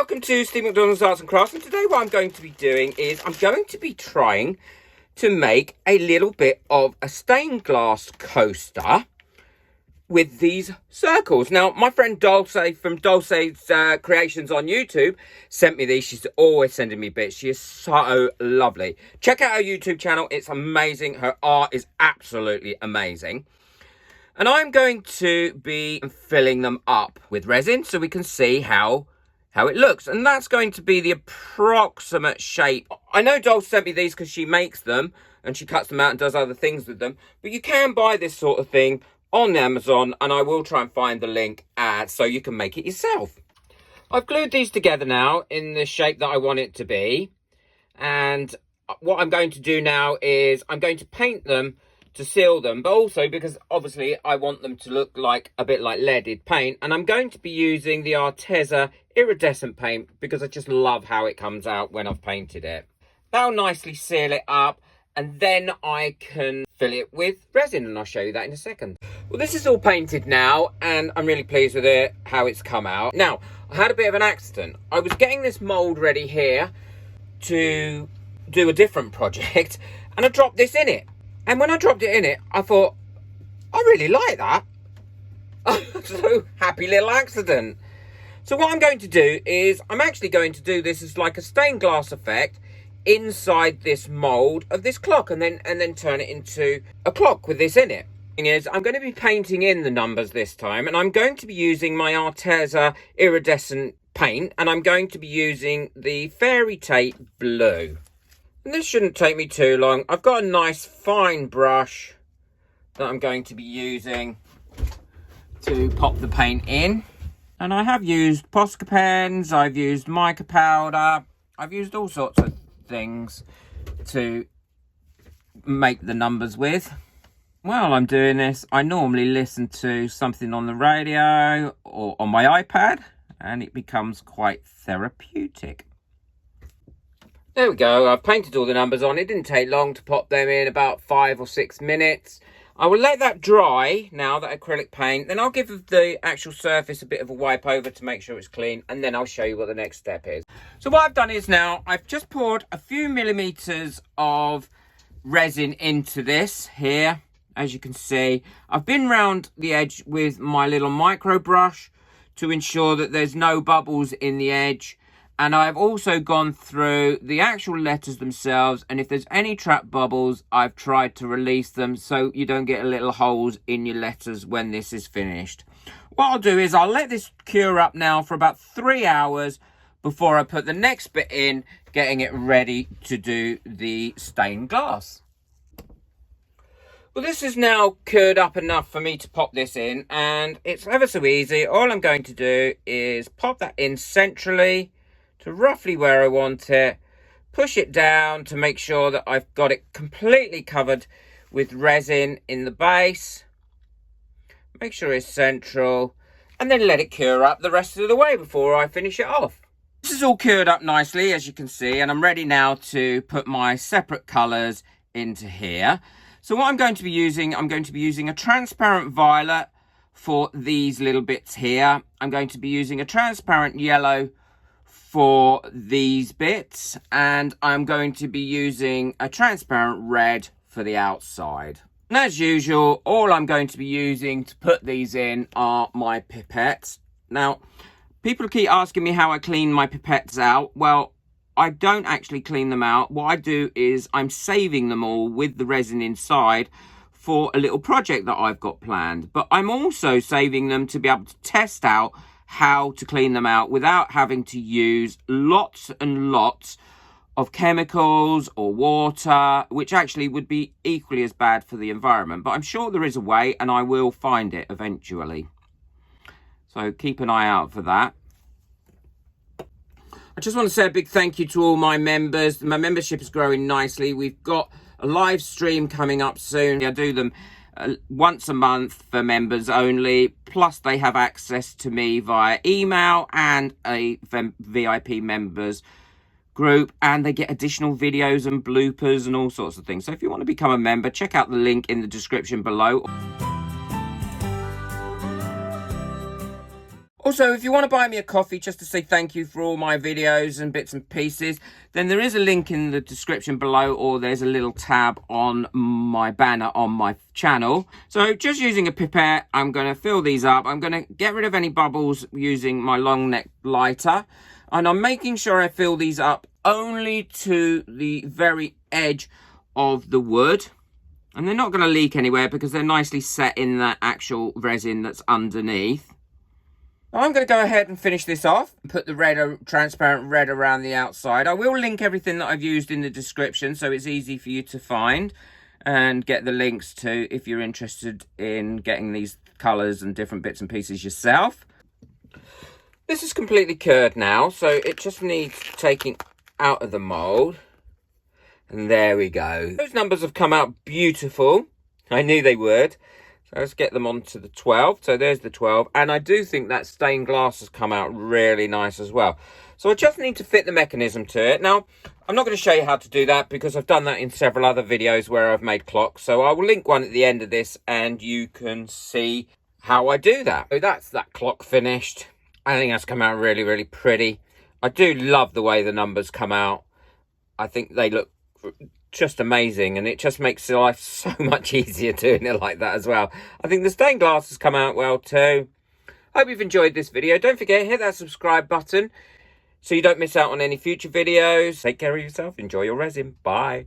welcome to Steve McDonald's Arts and Crafts, and today what I'm going to be doing is I'm going to be trying to make a little bit of a stained glass coaster with these circles. Now, my friend Dulce from Dulce's Creations on YouTube sent me these. She's always sending me bits. She is so lovely. Check out her YouTube channel. It's amazing. Her art is absolutely amazing. And I'm going to be filling them up with resin so we can see how it looks. And that's going to be the approximate shape. I know Dulce sent me these because she makes them and she cuts them out and does other things with them. But you can buy this sort of thing on Amazon, and I will try and find the link so you can make it yourself. I've glued these together now in the shape that I want it to be. And what I'm going to do now is I'm going to paint them to seal them, but also because obviously I want them to look like a bit like leaded paint, and I'm going to be using the Arteza iridescent paint because I just love how it comes out when I've painted it. That'll nicely seal it up, and then I can fill it with resin, and I'll show you that in a second. Well, this is all painted now, and I'm really pleased with it, how it's come out. Now, I had a bit of an accident. I was getting this mould ready here to do a different project, and I dropped this in it. And when I dropped it in it, I thought, I really like that. So, happy little accident. So what I'm going to do is, I'm actually going to do this as like a stained glass effect inside this mould of this clock, and then turn it into a clock with this in it. The thing is, I'm going to be painting in the numbers this time, and I'm going to be using my Arteza iridescent paint, and I'm going to be using the Fairy Tape Blue. And this shouldn't take me too long. I've got a nice fine brush that I'm going to be using to pop the paint in. And I have used Posca pens, I've used mica powder, I've used all sorts of things to make the numbers with. While I'm doing this, I normally listen to something on the radio or on my iPad, and it becomes quite therapeutic. There we go, I've painted all the numbers on. It didn't take long to pop them in, about 5 or 6 minutes. I will let that dry now, that acrylic paint. Then I'll give the actual surface a bit of a wipe over to make sure it's clean. And then I'll show you what the next step is. So what I've done is now, I've just poured a few millimeters of resin into this here. As you can see, I've been round the edge with my little micro brush to ensure that there's no bubbles in the edge. And I've also gone through the actual letters themselves, and if there's any trapped bubbles, I've tried to release them so you don't get little holes in your letters when this is finished. What I'll do is I'll let this cure up now for about 3 hours before I put the next bit in, getting it ready to do the stained glass. Well, this is now cured up enough for me to pop this in, and it's ever so easy. All I'm going to do is pop that in centrally to roughly where I want it, push it down to make sure that I've got it completely covered with resin in the base, make sure it's central, and then let it cure up the rest of the way before I finish it off. This is all cured up nicely, as you can see, and I'm ready now to put my separate colours into here. So what I'm going to be using a transparent violet for these little bits here. I'm going to be using a transparent yellow for these bits, and I'm going to be using a transparent red for the outside. And as usual, all I'm going to be using to put these in are my pipettes. Now, people keep asking me how I clean my pipettes out. Well, I don't actually clean them out. What I do is I'm saving them all with the resin inside for a little project that I've got planned. But I'm also saving them to be able to test out how to clean them out without having to use lots and lots of chemicals or water, which actually would be equally as bad for the environment. But I'm sure there is a way, and I will find it eventually. So keep an eye out for that. I just want to say a big thank you to all my members. My membership is growing nicely. We've got a live stream coming up soon. I do them once a month for members only, plus they have access to me via email and a VIP members group, and they get additional videos and bloopers and all sorts of things. So if you want to become a member, check out the link in the description below. Also, if you want to buy me a coffee just to say thank you for all my videos and bits and pieces, then there is a link in the description below, or there's a little tab on my banner on my channel. So just using a pipette, I'm going to fill these up. I'm going to get rid of any bubbles using my long neck lighter. And I'm making sure I fill these up only to the very edge of the wood. And they're not going to leak anywhere because they're nicely set in that actual resin that's underneath. I'm going to go ahead and finish this off. Put the red, transparent red around the outside. I will link everything that I've used in the description so it's easy for you to find and get the links to if you're interested in getting these colours and different bits and pieces yourself. This is completely cured now, so it just needs taking out of the mould. And there we go. Those numbers have come out beautiful. I knew they would. So let's get them onto the 12. So there's the 12. And I do think that stained glass has come out really nice as well. So I just need to fit the mechanism to it. Now, I'm not going to show you how to do that because I've done that in several other videos where I've made clocks. So I will link one at the end of this and you can see how I do that. So that's that clock finished. I think that's come out really, really pretty. I do love the way the numbers come out. I think they look just amazing, and it just makes life so much easier doing it like that as well. I think the stained glass has come out well too. Hope you've enjoyed this video. Don't forget, hit that subscribe button so you don't miss out on any future videos. Take care of yourself. Enjoy your resin. Bye.